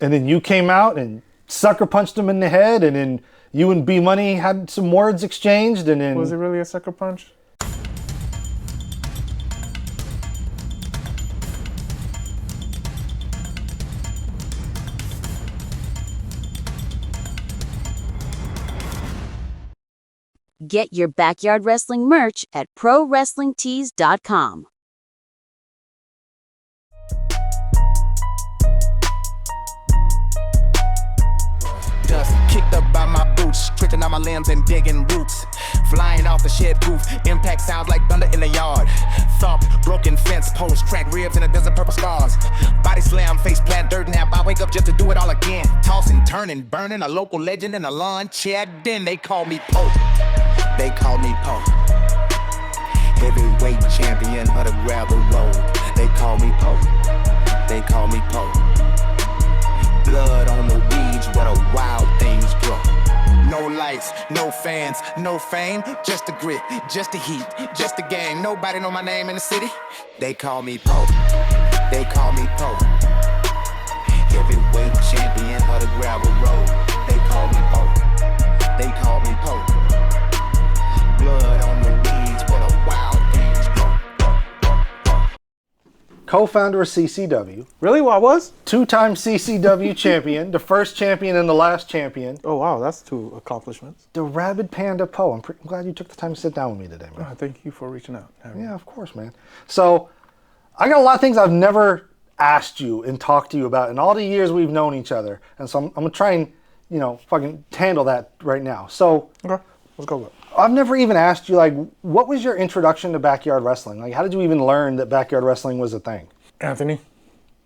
And then you came out and sucker punched him in the head, and then you and B Money had some words exchanged, and then... Was it really a sucker punch? Get your backyard wrestling merch at ProWrestlingTees.com. Dust kicked up by my boots, stretching out my limbs and digging roots. Flying off the shed roof, impact sounds like thunder in the yard. Thump, broken fence post, cracked ribs and a dozen purple scars. Body slam, face plant, dirt nap. I wake up just to do it all again. Tossing, turning, burning, a local legend in a lawn chair. Then they call me Pope. They call me Pope. Heavyweight champion of the gravel road. They call me Pope. They call me Pope. Blood on the weeds where the wild things grow. No lights, no fans, no fame, just the grit, just the heat, just the game. Nobody know my name in the city. They call me Pope. They call me Pope. Heavyweight champion of the gravel road. They call me Pope. They call me Pope. Blood on the weeds where the wild things grow. Co-founder of CCW. Really? What I was? 2-time CCW champion. The first champion and the last champion. Oh, wow. That's 2 accomplishments. The Rabid Panda Poe. I'm glad you took the time to sit down with me today, man. Oh, thank you for reaching out. Yeah, of course, man. So, I got a lot of things I've never asked you and talked to you about in all the years we've known each other. And so I'm going to try and, fucking handle that right now. So, Okay. Let's go with it. I've never even asked you, what was your introduction to backyard wrestling? How did you even learn that backyard wrestling was a thing? Anthony.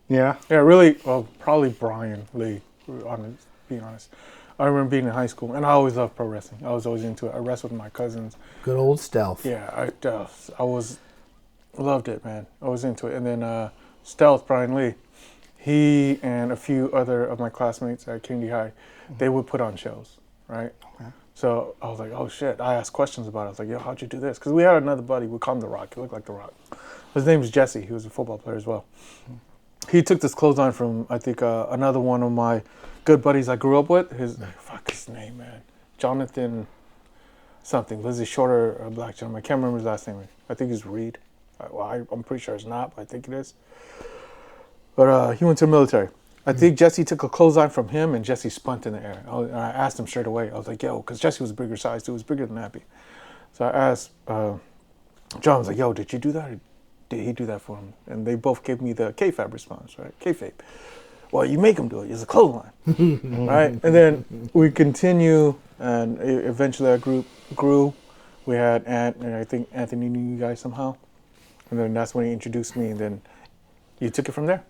Yeah? Yeah, really, well, probably Brian Lee, being honest. I remember being in high school, and I always loved pro wrestling. I was always into it. I wrestled with my cousins. Good old Stealth. Yeah, loved it, man. I was into it. And then Stealth, Brian Lee, he and a few other of my classmates at Kingsley High, they would put on shows, right? Okay. So I was like, oh shit. I asked questions about it. I was like, yo, how'd you do this? Because we had another buddy, we called him The Rock. He looked like The Rock. His name was Jesse. He was a football player as well. He took this clothesline from, I think, another one of my good buddies I grew up with. His name, man. Jonathan something. Was he shorter, black gentleman? I can't remember his last name. I think he's Reed. I'm pretty sure it's not, but I think it is. But he went to the military. I think Jesse took a clothesline from him, and Jesse spun in the air. I asked him straight away. I was like, yo, because Jesse was a bigger size, too. He was bigger than Happy. So I asked John, I was like, yo, did you do that? Or did he do that for him? And they both gave me the Kayfabe response, right? Kayfabe. Well, you make him do it. It's a clothesline, right? And then we continue, and eventually our group grew. We had Ant, and I think Anthony knew you guys somehow. And then that's when he introduced me, and then you took it from there.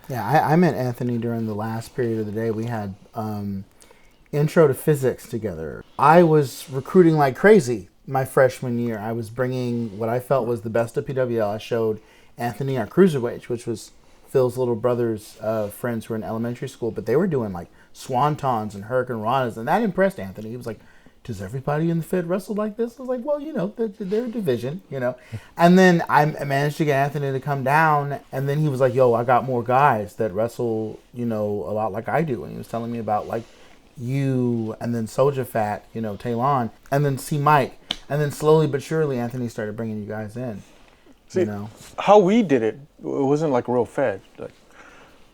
Yeah, I met Anthony during the last period of the day. We had intro to physics together. I was recruiting like crazy my freshman year. I was bringing what I felt was the best of PWL. I showed Anthony our cruiserweight, which was Phil's little brother's friends who were in elementary school, but they were doing like swantons and hurricane ranas, and that impressed Anthony. He was like, does everybody in the Fed wrestle like this? I was like, well, they're a division, And then I managed to get Anthony to come down, and then he was like, yo, I got more guys that wrestle, a lot like I do. And he was telling me about like you, and then Soja Fat, Talon, and then C Mike. And then slowly but surely, Anthony started bringing you guys in, See, how we did it wasn't like real Fed. Like,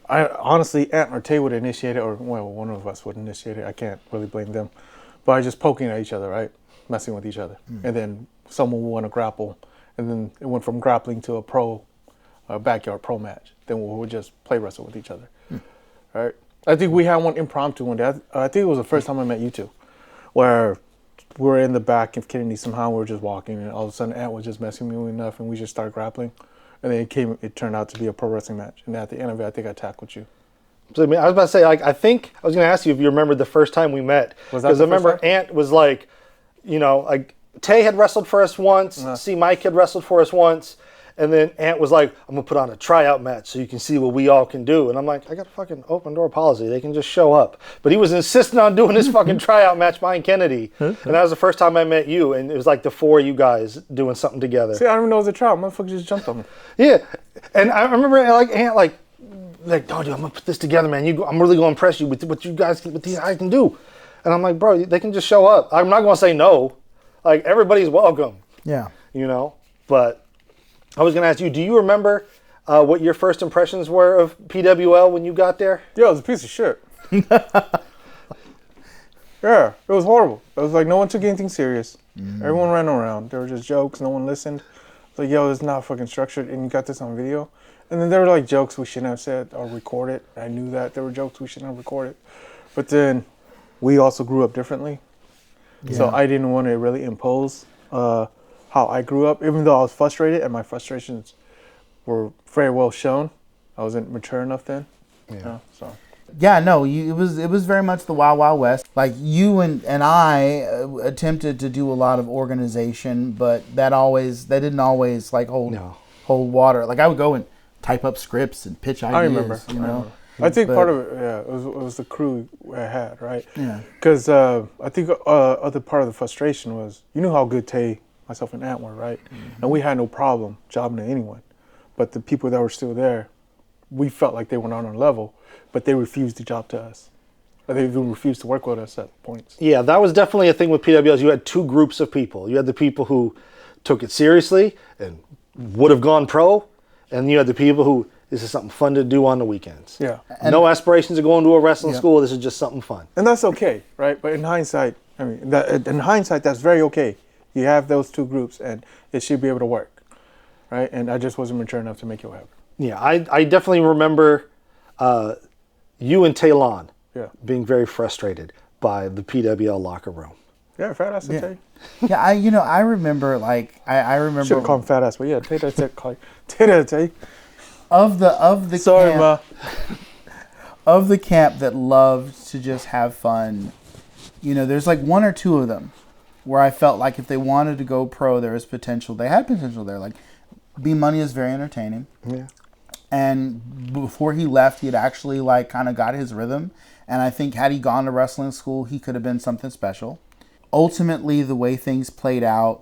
I honestly, Ant or Tay would initiate it, or well, one of us would initiate it. I can't really blame them. By just poking at each other, right? Messing with each other. And then someone would want to grapple. And then it went from grappling to a backyard pro match. Then we would just play wrestle with each other. Right? I think we had one impromptu one day. I think it was the first time I met you two. Where we were in the back of Kennedy somehow. We were just walking. And all of a sudden, Ant was just messing with me enough. And we just started grappling. And then it turned out to be a pro wrestling match. And at the end of it, I think I tackled you. So, I was about to say, I was going to ask you if you remember the first time we met. Was that Because I remember Ant was like, Tay had wrestled for us once, C. Mike had wrestled for us once, and then Ant was like, I'm going to put on a tryout match so you can see what we all can do. And I'm like, I got a fucking open door policy. They can just show up. But he was insisting on doing this fucking tryout match behind Kennedy. And that was the first time I met you, and it was like the four of you guys doing something together. See, I don't even know it was a tryout. Motherfucker just jumped on me. Yeah. And I remember Ant, like, "Oh, dude, I'm gonna put this together, man. I'm really gonna impress you with what these guys can do." And I'm like, "Bro, they can just show up. I'm not gonna say no. Like, everybody's welcome." Yeah. You know. But I was gonna ask you, do you remember what your first impressions were of PWL when you got there? Yeah, it was a piece of shit. Yeah, it was horrible. It was like no one took anything serious. Everyone ran around. There were just jokes. No one listened. It's like, yo, it's not fucking structured, and you got this on video. And then there were like jokes we shouldn't have said or recorded. I knew that there were jokes we shouldn't have recorded. But then we also grew up differently. Yeah. So I didn't want to really impose how I grew up, even though I was frustrated and my frustrations were very well shown. I wasn't mature enough then. Yeah. You know, so. Yeah, no, it was very much the Wild Wild West. Like you and I attempted to do a lot of organization, but that didn't always like hold water. Like I would go and type up scripts and pitch ideas. I remember. You know, I think part of it, it was the crew I had, right? Yeah. Because I think other part of the frustration was, you knew how good Tay, myself, and Ant were, right? Mm-hmm. And we had no problem jobbing to anyone, but the people that were still there, we felt like they were not on our level, but they refused to job to us. Or they even refused to work with us at points. Yeah, that was definitely a thing with PWLs. You had two groups of people. You had the people who took it seriously and would have gone pro, and you had the people who, this is something fun to do on the weekends. Yeah. And no aspirations of going to a wrestling school. This is just something fun. And that's okay, right? But in hindsight, that's very okay. You have those two groups, and it should be able to work, right? And I just wasn't mature enough to make it happen. Yeah, I definitely remember you and Taylon being very frustrated by the PWL locker room. Yeah, fat ass and Tay. Yeah, I remember I remember. Should have called him fat ass, but yeah, Tay. Of the Sorry, camp, Ma. Of the camp that loved to just have fun, there's like one or two of them where I felt like if they wanted to go pro, there was potential. They had potential there. Like B Money is very entertaining. Yeah. And before he left, he had actually like kind of got his rhythm. And I think had he gone to wrestling school, he could have been something special. Ultimately, the way things played out,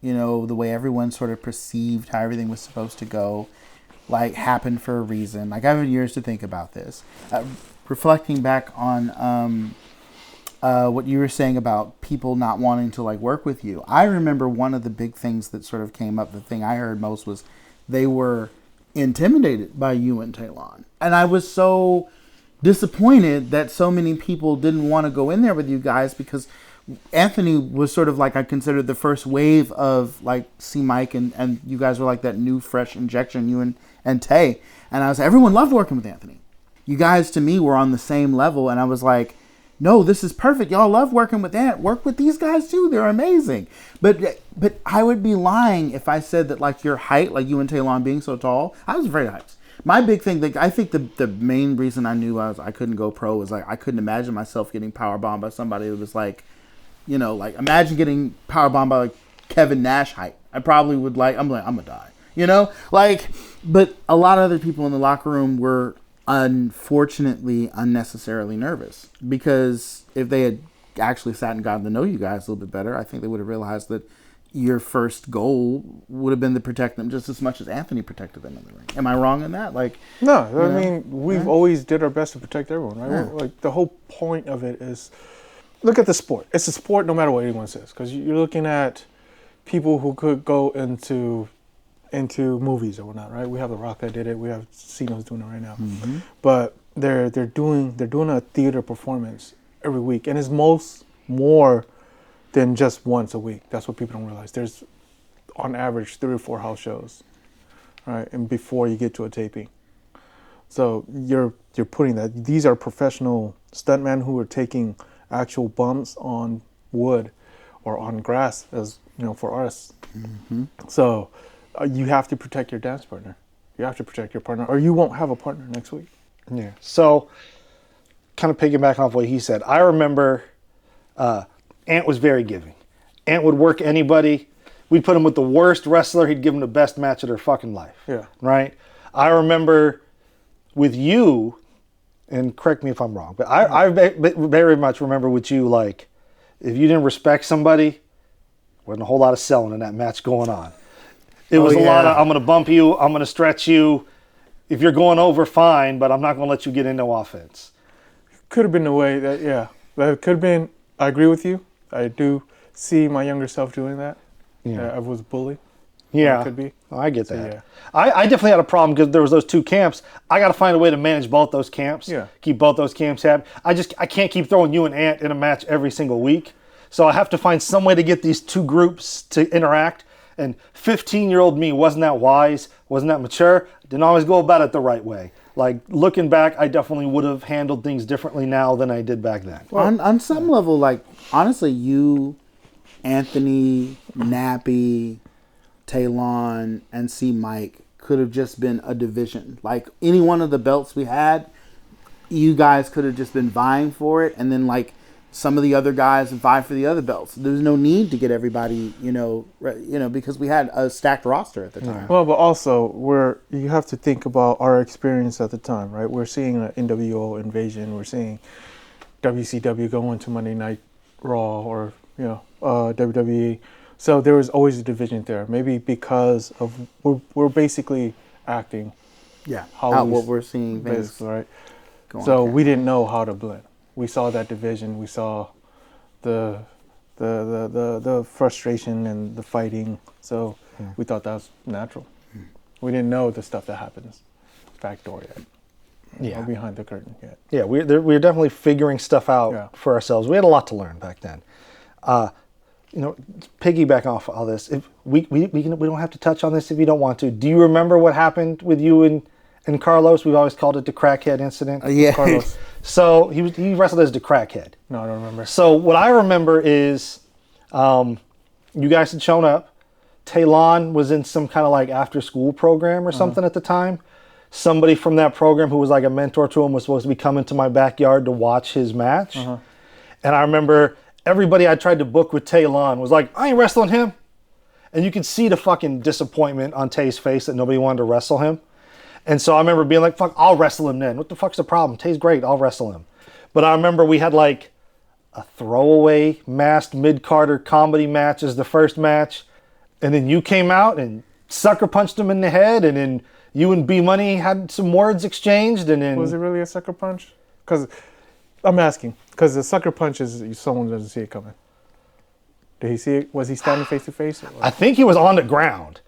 the way everyone sort of perceived how everything was supposed to go, like happened for a reason. Like I've had years to think about this. Reflecting back on what you were saying about people not wanting to like work with you. I remember one of the big things that sort of came up, the thing I heard most was they were intimidated by you and Taylon. And I was so disappointed that so many people didn't want to go in there with you guys because Anthony was sort of like I considered the first wave of like C Mike and you guys were like that new fresh injection, you and Tay. And I was everyone loved working with Anthony. You guys to me were on the same level and I was like, no, this is perfect. Y'all love working with Ant. Work with these guys too. They're amazing. But I would be lying if I said that like your height, like you and Taylon being so tall, I was afraid of heights. My big thing, like, I think the main reason I knew I couldn't go pro was like I couldn't imagine myself getting powerbombed by somebody that was like, like imagine getting powerbombed by like Kevin Nash height. I probably would I'm gonna die. But a lot of other people in the locker room were unfortunately unnecessarily nervous because if they had actually sat and gotten to know you guys a little bit better, I think they would have realized that your first goal would have been to protect them just as much as Anthony protected them in the ring. Am I wrong in that? No, I mean, we've always did our best to protect everyone, right? Yeah. Like the whole point of it is, look at the sport. It's a sport no matter what anyone says, because you're looking at people who could go into movies or whatnot, right? We have The Rock that did it. We have Cena's doing it right now. Mm-hmm. But they're doing a theater performance every week, and it's more than just once a week. That's what people don't realize. There's on average 3 or 4 house shows, right? And before you get to a taping. So you're putting that. These are professional stuntmen who are taking actual bumps on wood or on grass, as for us. Mm-hmm. So you have to protect your dance partner. You have to protect your partner, or you won't have a partner next week. Yeah. So, kind of piggybacking off what he said, I remember Ant was very giving. Ant would work anybody. We'd put him with the worst wrestler. He'd give him the best match of their fucking life. Yeah. Right? I remember with you, and correct me if I'm wrong, but I very much remember with you, like, if you didn't respect somebody, wasn't a whole lot of selling in that match going on. It was a lot of, I'm going to bump you, I'm going to stretch you, if you're going over, fine, but I'm not going to let you get into offense. Could have been the way that, that could have been. I agree with you. I do see my younger self doing that. Yeah. I was bullied. Yeah, could be. I get that. yeah. I definitely had a problem because there was those two camps. I got to find a way to manage both those camps. Yeah. Keep both those camps happy. I can't keep throwing you and Ant in a match every single week. So I have to find some way to get these two groups to interact. And 15-year-old me wasn't that wise, wasn't that mature. Didn't always go about it the right way. Like, looking back, I definitely would have handled things differently now than I did back then. On some level, like, honestly, you, Anthony, Nappy, Talon, and C. Mike could have just been a division. Like, any one of the belts we had, you guys could have just been vying for it, and then, like, some of the other guys vie for the other belts. There's no need to get everybody, because we had a stacked roster at the time. Well, but also you have to think about our experience at the time, right? We're seeing an NWO invasion. We're seeing WCW go into Monday Night Raw or WWE. So there was always a division there. Maybe because of we're basically acting. Yeah, how what we're seeing, basically, right? So we didn't know how to blend. We saw that division. We saw the frustration and the fighting. So we thought that was natural. We didn't know the stuff that happens backdoor yet. Or behind the curtain yet. Yeah, we're definitely figuring stuff out for ourselves. We had a lot to learn back then. Piggyback off all this. If we don't have to touch on this if you don't want to. Do you remember what happened with you and Carlos? We've always called it the crackhead incident. Yeah. Carlos. So he wrestled as the crackhead. No, I don't remember. So what I remember is you guys had shown up. Talon was in some kind of like after school program or something at the time. Somebody from that program who was like a mentor to him was supposed to be coming to my backyard to watch his match. And I remember everybody I tried to book with Talon was like, I ain't wrestling him. And you could see the fucking disappointment on Tay's face that nobody wanted to wrestle him. And so I remember being like, fuck, I'll wrestle him then. What the fuck's the problem? Tay's great, I'll wrestle him. But I remember we had like a throwaway masked mid-carder comedy match as the first match. And then you came out and sucker punched him in the head. And then you and B-Money had some words exchanged. And then... Was it really a sucker punch? Because I'm asking. Because the sucker punch is someone doesn't see it coming. Did he see it? Was he standing face to face? I think he was on the ground.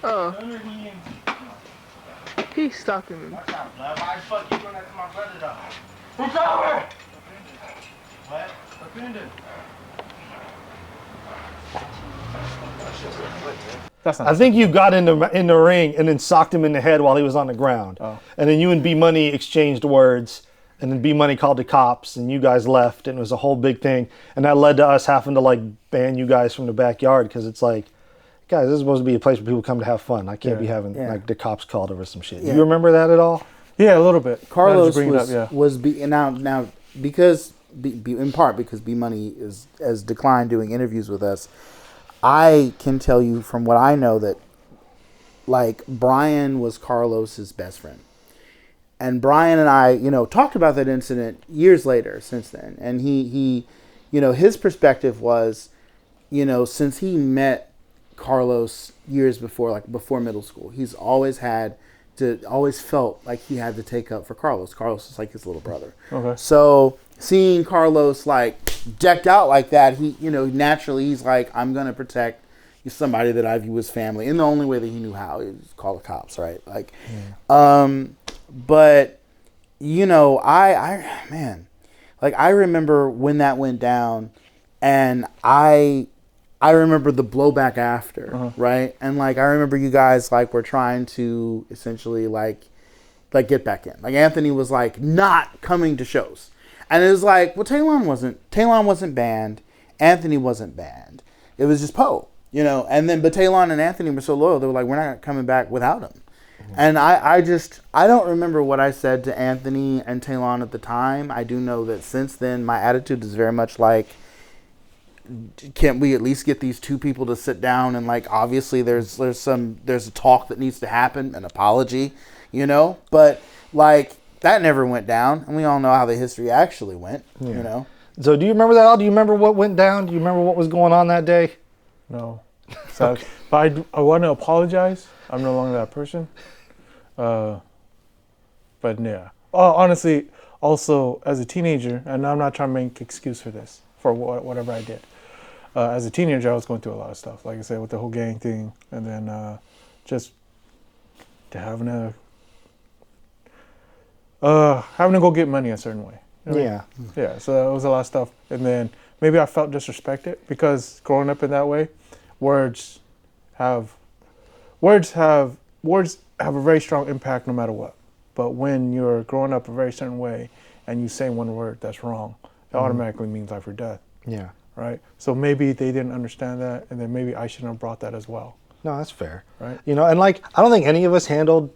Oh. He's stalking me. Why the fuck you doing that to my brother though? It's over! What? Offended. That's not I think you got in the ring and then socked him in the head while he was on the ground. Oh. And then you and B-Money exchanged words. And then B-Money called the cops and you guys left and it was a whole big thing. And that led to us having to like ban you guys from the backyard because it's like, guys, this is supposed to be a place where people come to have fun. I can't be having like the cops called over some shit. Do you remember that at all? Yeah, a little bit. Carlos now because in part because B-Money has declined doing interviews with us. I can tell you from what I know that like Brian was Carlos's best friend. And Brian and I, talked about that incident years later since then. And he his perspective was, since he met Carlos years before, like before middle school, he's always felt like he had to take up for Carlos. Carlos is like his little brother. Okay. So seeing Carlos like decked out like that, he, naturally he's like, I'm going to protect somebody that I view as family in the only way that he knew how. He was call the cops, right? Like, but I remember when that went down, and I remember the blowback after, right? And like I remember you guys like were trying to essentially like get back in. Like Anthony was like not coming to shows, and it was like, well, Talon wasn't banned, Anthony wasn't banned. It was just Poe, but Talon and Anthony were so loyal. They were like, we're not coming back without him. And I don't remember what I said to Anthony and Talon at the time. I do know that since then, my attitude is very much like, can't we at least get these two people to sit down and like, obviously there's a talk that needs to happen, an apology, but like that never went down. And we all know how the history actually went, So do you remember that all? Do you remember what went down? Do you remember what was going on that day? No. So, Okay. but I want to apologize. I'm no longer that person. But yeah. Honestly, also as a teenager, and I'm not trying to make excuse for this, for whatever I did. As a teenager, I was going through a lot of stuff, like I said, with the whole gang thing, and then just having to go get money a certain way. You know what I mean? Yeah. Yeah, so it was a lot of stuff. And then maybe I felt disrespected because growing up in that way, words have a very strong impact no matter what. But when you're growing up a very certain way and you say one word that's wrong, it automatically means life or death. Yeah. Right? So maybe they didn't understand that, and then maybe I shouldn't have brought that as well. No, that's fair. Right. You know, and like, I don't think any of us handled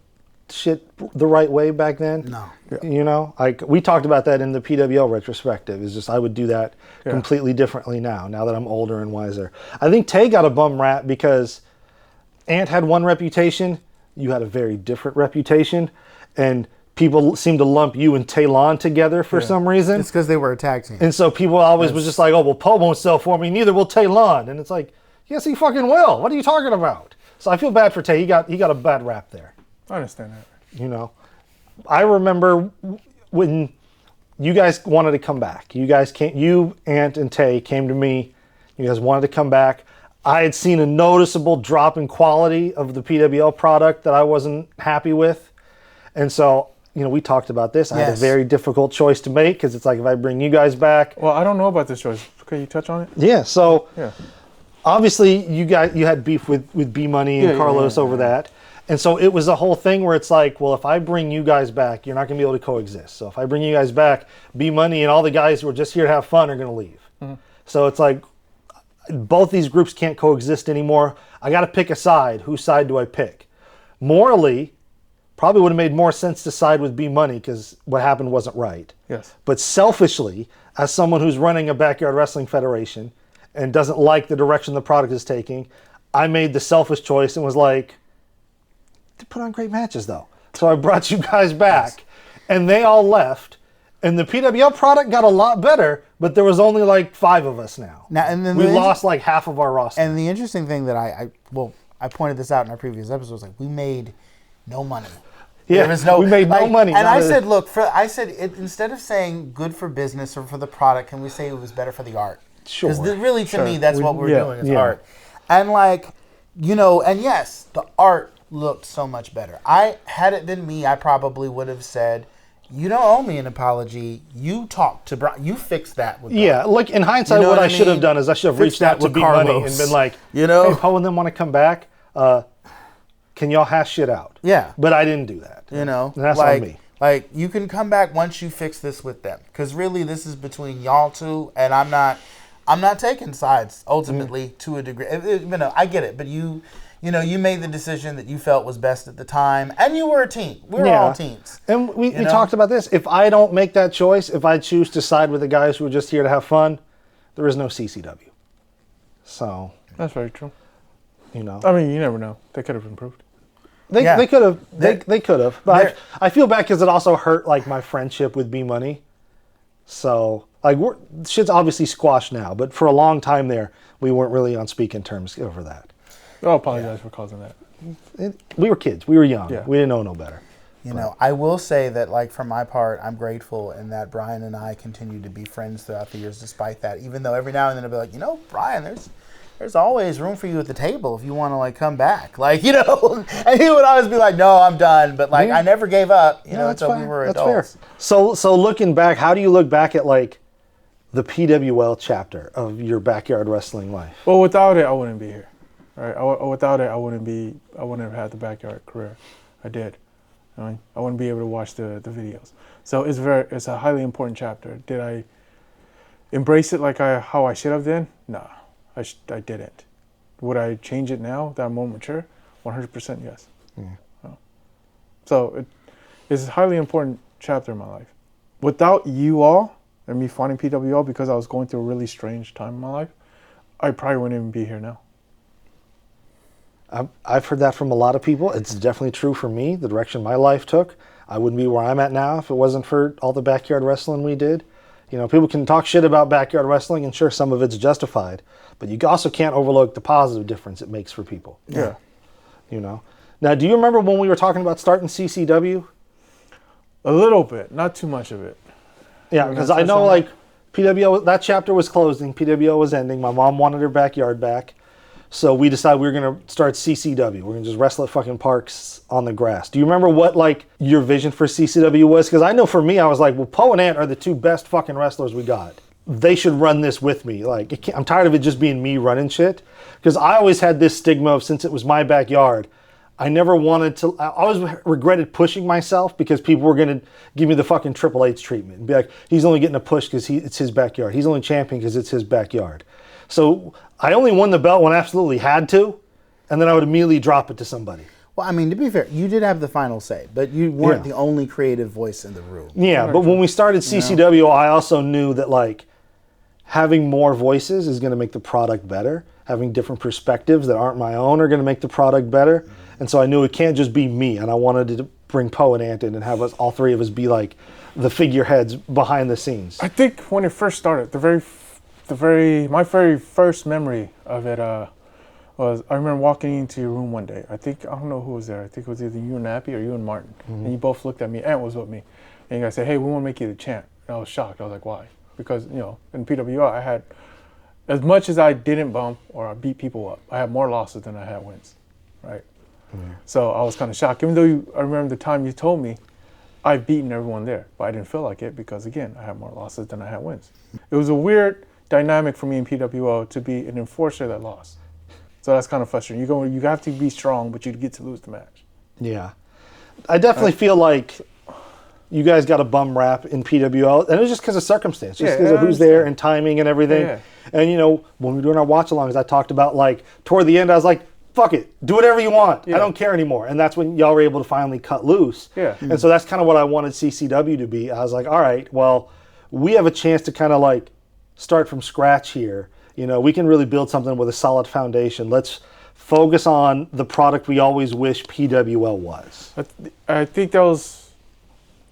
shit the right way back then. No. Yeah. You know, like we talked about that in the PWL retrospective. Is just I would do that completely differently now that I'm older and wiser. I think Tay got a bum rap because Ant had one reputation, you had a very different reputation, and people seem to lump you and Taylon together for some reason. It's because they were a tag team. And so people always was just like, oh, well, Poe won't sell for me, neither will Taylon. And it's like, yes, he fucking will. What are you talking about? So I feel bad for Tay. He got a bad rap there. I understand that. You know, I remember when you guys wanted to come back. You guys came, you, Ant, and Tay came to me. You guys wanted to come back. I had seen a noticeable drop in quality of the PWL product that I wasn't happy with. And so, you know, we talked about this. I had a very difficult choice to make because it's like if I bring you guys back. Well, I don't know about this choice. Can you touch on it? Yeah, so Yeah. obviously you had beef with B Money and Carlos over that. And so it was a whole thing where it's like, well, if I bring you guys back, you're not going to be able to coexist. So if I bring you guys back, B Money and all the guys who are just here to have fun are going to leave. Mm-hmm. So it's like both these groups can't coexist anymore. I got to pick a side. Whose side do I pick? Morally, probably would have made more sense to side with B Money because what happened wasn't right. Yes. But selfishly, as someone who's running a backyard wrestling federation and doesn't like the direction the product is taking, I made the selfish choice and was like, they put on great matches though. So I brought you guys back and they all left and the PWL product got a lot better, but there was only like 5 of us now. And then we lost like half of our roster. And the interesting thing that I pointed this out in our previous episodes, like we made no money. Yeah, we made no money. And I said, look, instead of saying good for business or for the product, can we say it was better for the art? Sure. Because really, to me, that's what we're doing is art. And like, you know, and yes, the art looked so much better. Had it been me, I probably would have said, you don't owe me an apology. You talked to Brian. You fixed that with Brian. Yeah, look, in hindsight, what I should have done is I should have reached out to B Money and been like, you know, hey, Poe and them want to come back. Can y'all hash shit out? Yeah. But I didn't do that. You know, and that's like, on me. Like, you can come back once you fix this with them. Because really, this is between y'all two, and I'm not taking sides, ultimately, to a degree. You know, I get it, but you made the decision that you felt was best at the time, and you were a team. We were all teams. And we talked about this. If I don't make that choice, if I choose to side with the guys who are just here to have fun, there is no CCW. So. That's very true. You know. I mean, you never know. They could have improved. They could have. They could have. But I feel bad because it also hurt like my friendship with B Money. So like shit's obviously squashed now, but for a long time there, we weren't really on speaking terms over that. I apologize for causing that. We were kids. We were young. Yeah. We didn't know no better. You know, I will say that, like, for my part, I'm grateful in that Brian and I continue to be friends throughout the years despite that. Even though every now and then I'll be like, you know, Brian, there's always room for you at the table if you want to, like, come back. Like, you know, and he would always be like, no, I'm done. But, like, I never gave up, you know, until we were adults. Fair. So looking back, how do you look back at, like, the PWL chapter of your backyard wrestling life? Well, without it, I wouldn't be here. Right? Without it, I wouldn't have had the backyard career I did. I wouldn't be able to watch the videos. So it's a highly important chapter. Did I embrace it like how I should have done? No, I didn't. Would I change it now that I'm more mature? 100% yes. So it's a highly important chapter in my life. Without you all and me finding PWL because I was going through a really strange time in my life, I probably wouldn't even be here now. I've heard that from a lot of people. It's definitely true for me, the direction my life took. I wouldn't be where I'm at now if it wasn't for all the backyard wrestling we did. You know, people can talk shit about backyard wrestling, and sure, some of it's justified, but you also can't overlook the positive difference it makes for people. Yeah. You know? Now, do you remember when we were talking about starting CCW? A little bit, not too much of it. Yeah, because I know, like, PWO, that chapter was closing, PWO was ending, my mom wanted her backyard back, so we decided we were going to start CCW. We're going to just wrestle at fucking parks on the grass. Do you remember what, like, your vision for CCW was? Because I know for me, I was like, well, Poe and Ant are the two best fucking wrestlers we got. They should run this with me. Like, I'm tired of it just being me running shit. Because I always had this stigma of, since it was my backyard, I never wanted to, I always regretted pushing myself because people were going to give me the fucking Triple H treatment and be like, he's only getting a push because it's his backyard. He's only champion because it's his backyard. So I only won the belt when I absolutely had to, and then I would immediately drop it to somebody. Well, I mean, to be fair, you did have the final say, but you weren't the only creative voice in the room. Yeah, but when we started CCW, I also knew that, like, having more voices is going to make the product better. Having different perspectives that aren't my own are going to make the product better. And so I knew it can't just be me, and I wanted to bring Poe and Ant in and have us, all three of us, be like the figureheads behind the scenes. I think when it first started, my very first memory of it was, I remember walking into your room one day. I don't know who was there. I think it was either you and Nappy or you and Martin. Mm-hmm. And you both looked at me. Ant was with me. And you guys said, hey, we want to make you the champ. And I was shocked. I was like, why? Because, you know, in PWR, I had, as much as I didn't bump or I beat people up, I had more losses than I had wins, right? Mm-hmm. So I was kind of shocked. Even though I remember the time you told me, I've beaten everyone there. But I didn't feel like it because, again, I had more losses than I had wins. It was a weird dynamic for me in PWO to be an enforcer that lost. So that's kind of frustrating. You have to be strong, but you get to lose the match. Yeah. I definitely feel like you guys got a bum rap in PWO, and it was just because of circumstance, just because of who's there and timing and everything. Yeah. And, you know, when we were doing our watch-alongs, I talked about, like, toward the end, I was like, fuck it, do whatever you want. Yeah. I don't care anymore. And that's when y'all were able to finally cut loose. Yeah. Mm-hmm. And so that's kind of what I wanted CCW to be. I was like, all right, well, we have a chance to kind of, like, start from scratch here. You know, we can really build something with a solid foundation. Let's focus on the product we always wish PWL was. I think that was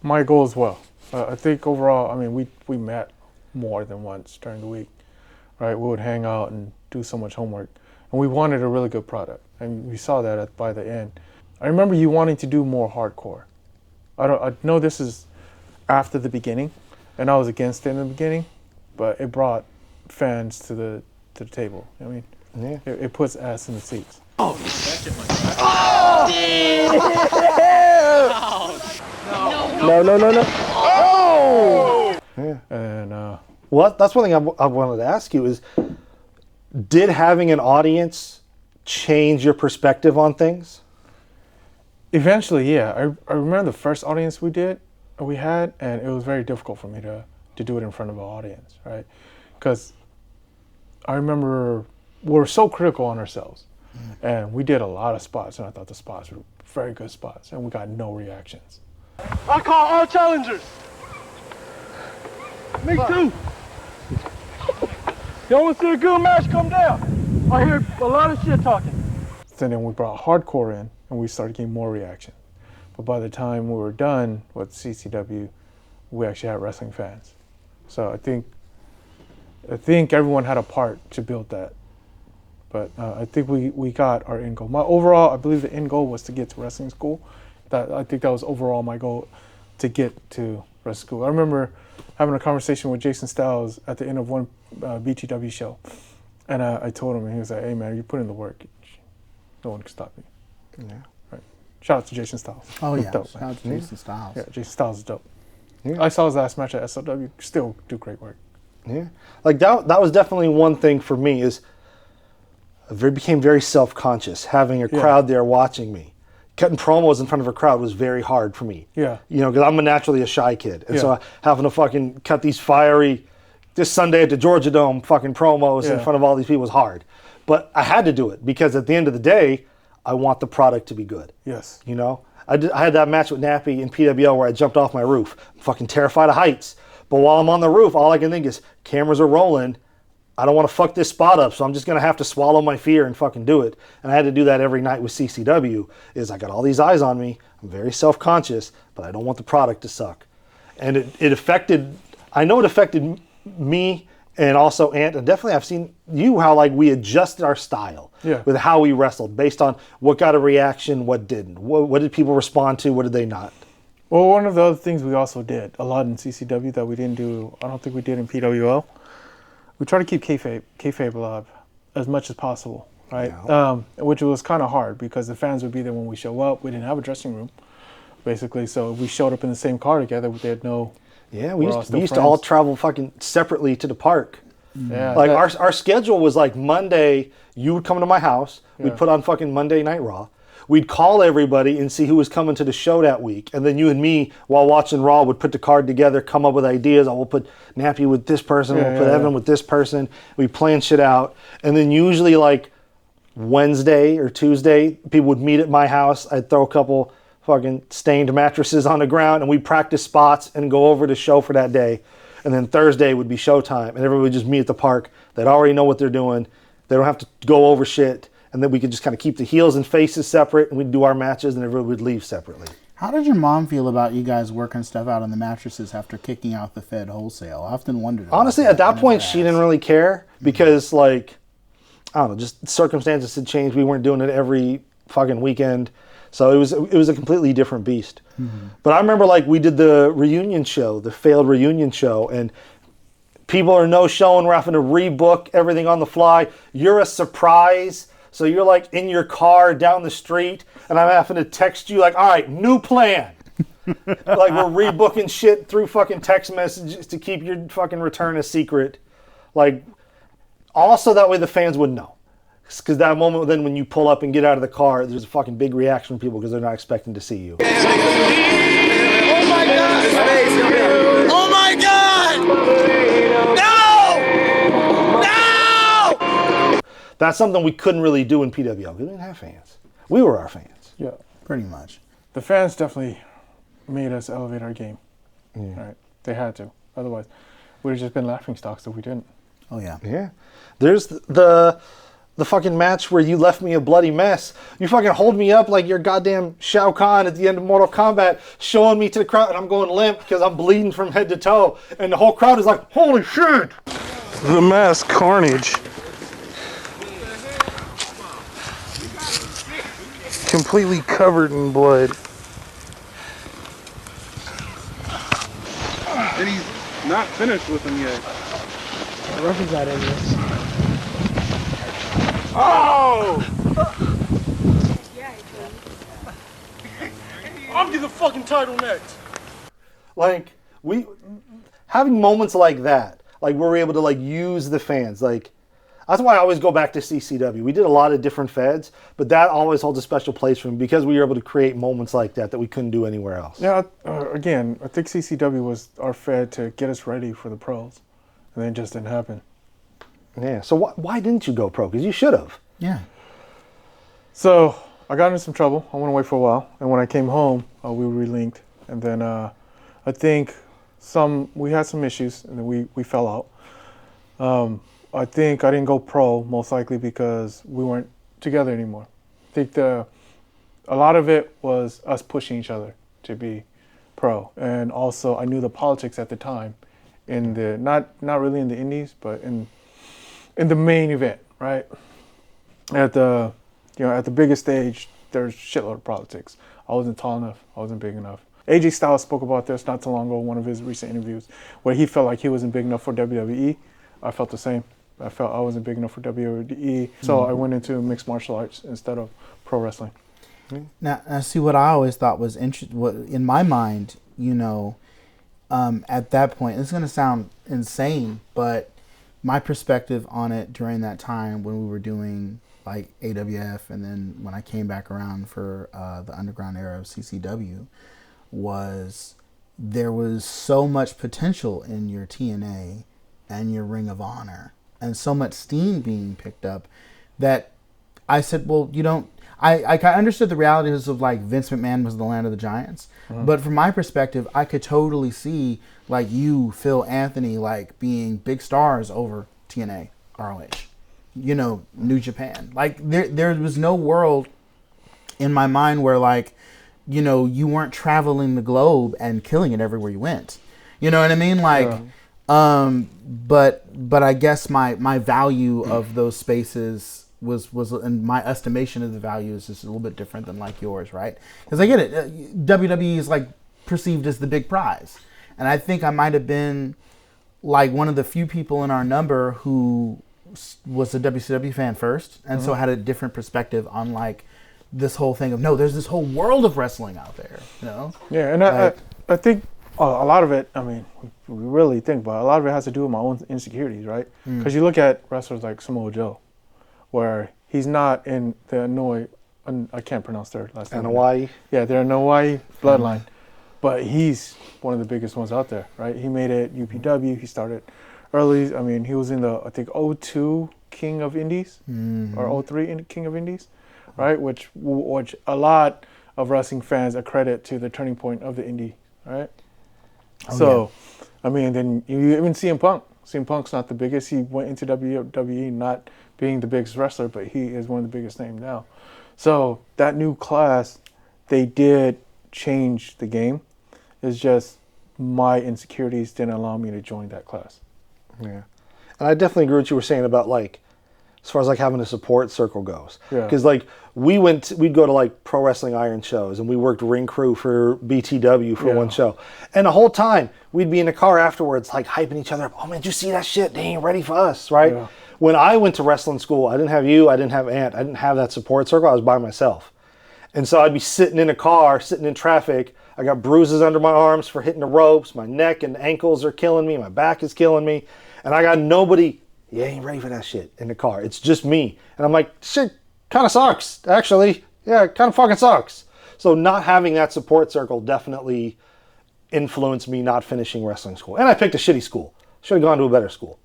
my goal as well. I think overall, I mean, we met more than once during the week, right? We would hang out and do so much homework. And we wanted a really good product. And we saw that by the end. I remember you wanting to do more hardcore. I know this is after the beginning, and I was against it in the beginning, but it brought fans to the table. I mean, it puts ass in the seats. Oh! No! Oh! Yeah. And well, that's one thing I wanted to ask you is, did having an audience change your perspective on things? Eventually, yeah. I remember the first audience we had, and it was very difficult for me to do it in front of an audience, right? Because I remember we were so critical on ourselves, and we did a lot of spots, and I thought the spots were very good spots, and we got no reactions. I call all challengers. Me too. Y'all want to see a good match? Come down. I hear a lot of shit talking. So then we brought hardcore in, and we started getting more reaction. But by the time we were done with CCW, we actually had wrestling fans. So I think everyone had a part to build that. But I think we got our end goal. Overall, I believe the end goal was to get to wrestling school. I think that was overall my goal, to get to wrestling school. I remember having a conversation with Jason Styles at the end of one BTW show. And I told him, and he was like, hey man, you put in the work. No one can stop me. Yeah. Right. Shout out to Jason Styles. Oh yeah, dope, shout out to Jason Styles. Yeah, Jason Styles is dope. Yeah. I saw his last match at SLW, still do great work. Yeah. Like that was definitely one thing for me, is I became very self-conscious having a crowd there watching me. Cutting promos in front of a crowd was very hard for me. Yeah. You know, because I'm naturally a shy kid. And so having to fucking cut these fiery, this Sunday at the Georgia Dome fucking promos in front of all these people was hard. But I had to do it because at the end of the day, I want the product to be good. Yes. You know? I had that match with Nappy in PWL where I jumped off my roof. I'm fucking terrified of heights. But while I'm on the roof, all I can think is, cameras are rolling. I don't want to fuck this spot up, so I'm just going to have to swallow my fear and fucking do it. And I had to do that every night with CCW, is I got all these eyes on me. I'm very self-conscious, but I don't want the product to suck. And it affected, I know it affected me and also Ant, and definitely I've seen you how like we adjusted our style with how we wrestled based on what got a reaction, what didn't. What did people respond to, what did they not? Well, one of the other things we also did a lot in CCW that we didn't do, I don't think we did in PWL, we try to keep kayfabe alive as much as possible, right? Yeah. Which was kind of hard because the fans would be there when we show up. We didn't have a dressing room, basically, so if we showed up in the same car together, they had no... Yeah, we used to all travel fucking separately to the park. Yeah, like our schedule was like Monday, you would come to my house, we'd put on fucking Monday Night Raw. We'd call everybody and see who was coming to the show that week. And then you and me, while watching Raw, would put the card together, come up with ideas. We'll put Nappy with this person, we'll put Evan with this person. We plan shit out. And then usually like Wednesday or Tuesday, people would meet at my house. I'd throw a couple fucking stained mattresses on the ground, and we'd practice spots and go over the show for that day. And then Thursday would be showtime, and everybody would just meet at the park. They'd already know what they're doing. They don't have to go over shit. And then we could just kind of keep the heels and faces separate, and we'd do our matches, and everybody would leave separately. How did your mom feel about you guys working stuff out on the mattresses after kicking out the Fed wholesale? I often wondered. Honestly, at that point, she didn't really care because, like, I don't know, just circumstances had changed. We weren't doing it every fucking weekend. So it was a completely different beast. Mm-hmm. But I remember like we did the reunion show, the failed reunion show, and people are no-showing. We're having to rebook everything on the fly. You're a surprise. So you're like in your car down the street, and I'm having to text you like, all right, new plan. Like we're rebooking shit through fucking text messages to keep your fucking return a secret. Like also that way the fans would know. Because that moment then when you pull up and get out of the car, there's a fucking big reaction from people because they're not expecting to see you. Oh my God! Oh my God! No! No! That's something we couldn't really do in PWL. We didn't have fans. We were our fans. Yeah, pretty much. The fans definitely made us elevate our game. Yeah. Right? They had to. Otherwise, we'd have just been laughingstocks if we didn't. Oh yeah. Yeah. There's the fucking match where you left me a bloody mess. You fucking hold me up like you're goddamn Shao Kahn at the end of Mortal Kombat, showing me to the crowd, and I'm going limp because I'm bleeding from head to toe. And the whole crowd is like, holy shit! The mass carnage. Completely covered in blood. And he's not finished with him yet. The referee's not in this. Oh! I'm getting the fucking title next. Like we having moments like that, like where we're able to like use the fans. Like that's why I always go back to CCW. We did a lot of different feds, but that always holds a special place for me because we were able to create moments like that we couldn't do anywhere else. Yeah, again, I think CCW was our fed to get us ready for the pros, and then it just didn't happen. Yeah, so why didn't you go pro? Because you should have. Yeah. So I got into some trouble. I went away for a while, and when I came home, we relinked, and then I think we had some issues, and then we fell out. I think I didn't go pro most likely because we weren't together anymore. I think a lot of it was us pushing each other to be pro, and also I knew the politics at the time in the not really in the indies, but in the main event, right? At the biggest stage, there's shitload of politics. I wasn't tall enough. I wasn't big enough. AJ Styles spoke about this not too long ago in one of his recent interviews, where he felt like he wasn't big enough for WWE. I felt the same. I felt I wasn't big enough for WWE, so I went into mixed martial arts instead of pro wrestling. Now, see, what I always thought was interesting, in my mind, at that point, it's going to sound insane, but my perspective on it during that time when we were doing like AWF and then when I came back around for the underground era of CCW was there was so much potential in your TNA and your Ring of Honor and so much steam being picked up that I said, well, I understood the realities of like Vince McMahon was the land of the giants, but from my perspective, I could totally see like you, Phil, Anthony, like being big stars over TNA, ROH, New Japan. Like there was no world in my mind where like, you weren't traveling the globe and killing it everywhere you went. You know what I mean? Like, But I guess my value of those spaces was and my estimation of the value is just a little bit different than like yours, right? Because I get it. WWE is like perceived as the big prize, and I think I might have been like one of the few people in our number who was a WCW fan first, and so had a different perspective on like this whole thing of no, there's this whole world of wrestling out there, you know? Yeah, and I think a lot of it, I mean, we really think about it, a lot of it has to do with my own insecurities, right? Because you look at wrestlers like Samoa Joe, where he's not in the I can't pronounce their last name. Hawaii. Yeah, they're an Hawaii bloodline. But he's one of the biggest ones out there, right? He made it UPW. He started early. I mean, he was in the, I think, '02 King of Indies or '03 King of Indies, right? Which a lot of wrestling fans accredit to the turning point of the indie, right? I mean, then you even CM Punk. CM Punk's not the biggest. He went into WWE not being the biggest wrestler, but he is one of the biggest names now. So that new class, they did change the game. It's just my insecurities didn't allow me to join that class. Yeah. And I definitely agree with what you were saying about like, as far as like having a support circle goes. Yeah. Because like we'd go to like Pro Wrestling Iron shows and we worked ring crew for BTW for one show. And the whole time we'd be in the car afterwards like hyping each other up. Oh man, did you see that shit? They ain't ready for us, right? Yeah. When I went to wrestling school, I didn't have you, I didn't have Ant, I didn't have that support circle. I was by myself. And so I'd be sitting in a car, sitting in traffic. I got bruises under my arms for hitting the ropes. My neck and ankles are killing me. My back is killing me. And I got nobody, you ain't ready for that shit in the car. It's just me. And I'm like, shit kind of sucks, actually. Yeah, it kind of fucking sucks. So not having that support circle definitely influenced me not finishing wrestling school. And I picked a shitty school. Should have gone to a better school.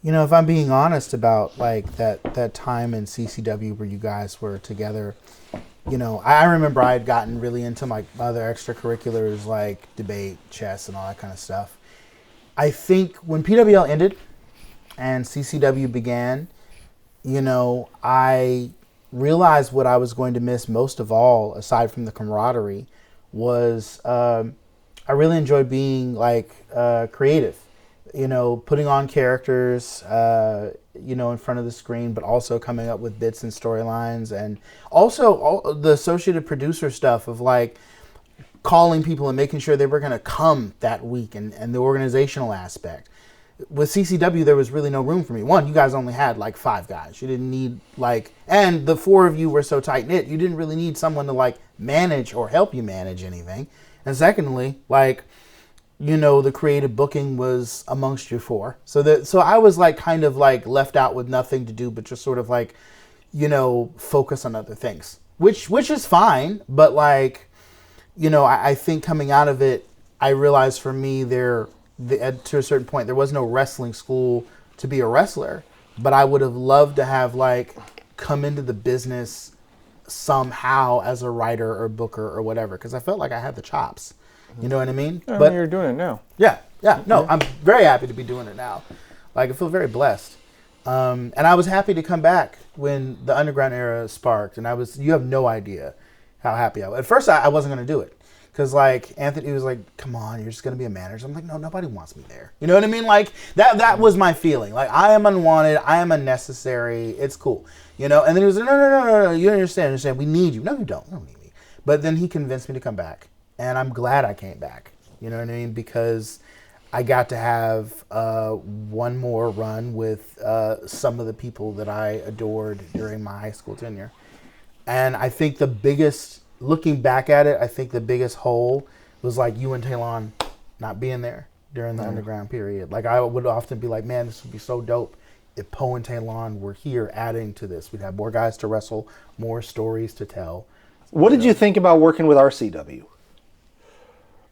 You know, if I'm being honest about like that time in CCW where you guys were together, you know, I remember I had gotten really into my other extracurriculars like debate, chess, and all that kind of stuff. I think when PWL ended and CCW began, you know, I realized what I was going to miss most of all, aside from the camaraderie, was I really enjoyed being like creative. You know, putting on characters, you know, in front of the screen, but also coming up with bits and storylines, and also all the associated producer stuff of like calling people and making sure they were going to come that week, and the organizational aspect. With CCW, there was really no room for me. One, you guys only had like 5 guys. You didn't need like, and the 4 of you were so tight knit, you didn't really need someone to like manage or help you manage anything. And secondly, like, you know, the creative booking was amongst you 4. So I was like kind of like left out with nothing to do but just sort of like, you know, focus on other things, which is fine. But like, you know, I think coming out of it, I realized for me to a certain point, there was no wrestling school to be a wrestler, but I would have loved to have like come into the business somehow as a writer or booker or whatever, because I felt like I had the chops. You know what I mean? Yeah, but you're doing it now. Yeah. No, I'm very happy to be doing it now. Like, I feel very blessed. And I was happy to come back when the underground era sparked. And you have no idea how happy I was. At first, I wasn't going to do it. Because, like, Anthony was like, come on, you're just going to be a manager. I'm like, no, nobody wants me there. You know what I mean? Like, that was my feeling. Like, I am unwanted. I am unnecessary. It's cool. You know? And then he was like, no. You don't understand. We need you. No, you don't. You don't need me. But then he convinced me to come back. And I'm glad I came back, you know what I mean? Because I got to have one more run with some of the people that I adored during my high school tenure. And I think looking back at it, I think the biggest hole was like you and Talon not being there during the underground period. Like I would often be like, man, this would be so dope if Poe and Talon were here adding to this. We'd have more guys to wrestle, more stories to tell. What did you think about working with RCW?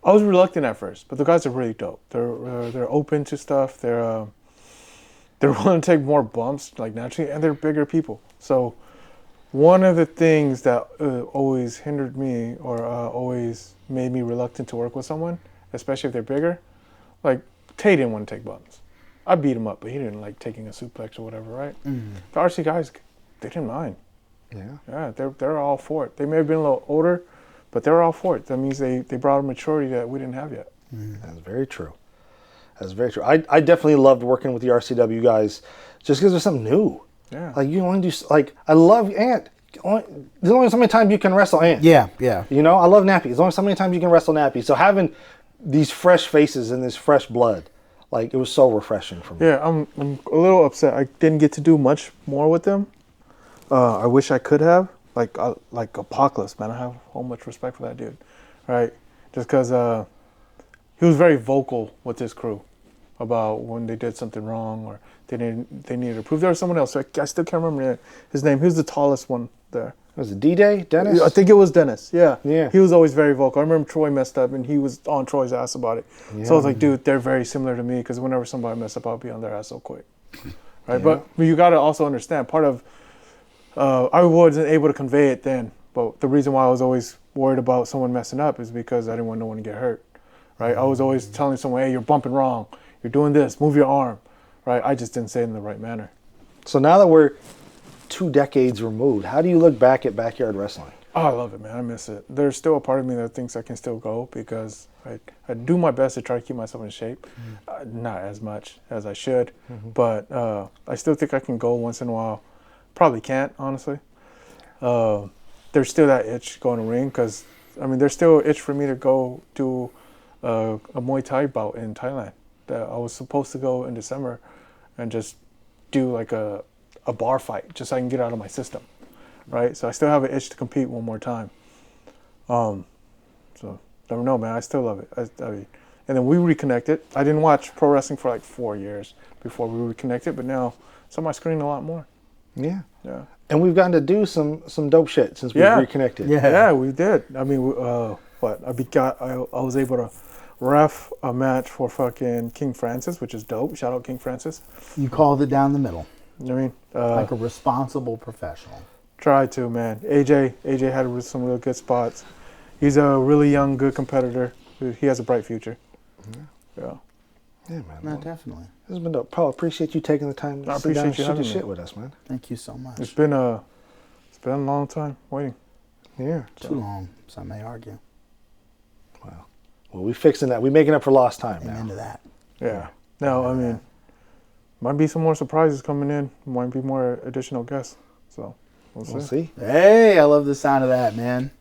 I was reluctant at first, but the guys are really dope. They're open to stuff. They're willing to take more bumps, like naturally, and they're bigger people. So one of the things that always hindered me or always made me reluctant to work with someone, especially if they're bigger, like Tay didn't want to take bumps. I beat him up, but he didn't like taking a suplex or whatever, right? Mm-hmm. The RC guys, they didn't mind. Yeah, they're all for it. They may have been a little older, but they're all for it. That means they brought a maturity that we didn't have yet. That's very true. That's very true. I definitely loved working with the RCW guys just because there's something new. Yeah. Like, you only do, like, I love Ant. There's only so many times you can wrestle Ant. Yeah, yeah. You know, I love Nappy. There's only so many times you can wrestle Nappy. So having these fresh faces and this fresh blood, like, it was so refreshing for me. Yeah, I'm a little upset. I didn't get to do much more with them. I wish I could have. Like Apocalypse, man. I have so much respect for that dude. Right? Just because he was very vocal with his crew about when they did something wrong or they needed to prove. There was someone else. I still can't remember his name. He was the tallest one there. Was it D-Day? Dennis? I think it was Dennis. Yeah. Yeah. He was always very vocal. I remember Troy messed up and he was on Troy's ass about it. Yeah. So I was like, dude, they're very similar to me because whenever somebody mess up, I'll be on their ass so quick. Right. Yeah. But you got to also understand part of, I wasn't able to convey it then, but the reason why I was always worried about someone messing up is because I didn't want no one to get hurt. Right. I was always telling someone, hey, you're bumping wrong. You're doing this. Move your arm. Right. I just didn't say it in the right manner. So now that we're 2 decades removed, how do you look back at backyard wrestling? Oh, I love it, man. I miss it. There's still a part of me that thinks I can still go because I do my best to try to keep myself in shape. Not as much as I should, but I still think I can go once in a while. Probably can't, honestly. There's still that itch going to ring because, I mean, there's still an itch for me to go do a Muay Thai bout in Thailand. That I was supposed to go in December and just do like a bar fight just so I can get out of my system. Right, so I still have an itch to compete one more time. So never know, man. I still love it. I mean, and then we reconnected. I didn't watch pro wrestling for like 4 years before we reconnected, but now it's on my screen a lot more. Yeah. Yeah. And we've gotten to do some dope shit since we've reconnected. Yeah, we did. I mean, I was able to ref a match for fucking King Francis, which is dope. Shout out King Francis. You called it down the middle. You know what I mean? Like a responsible professional. Tried to, man. AJ had some real good spots. He's a really young, good competitor. He has a bright future. Yeah. Yeah, man. No, definitely. This has been dope. Paul, appreciate you taking the time to sit down and shoot the shit with us, man. Thank you so much. It's been a long time waiting. Yeah. Too long, some may argue. Wow. Well, we fixing that. We making up for lost time now. Into that. Yeah. No, I mean, might be some more surprises coming in. Might be more additional guests. So we'll see. Hey, I love the sound of that, man.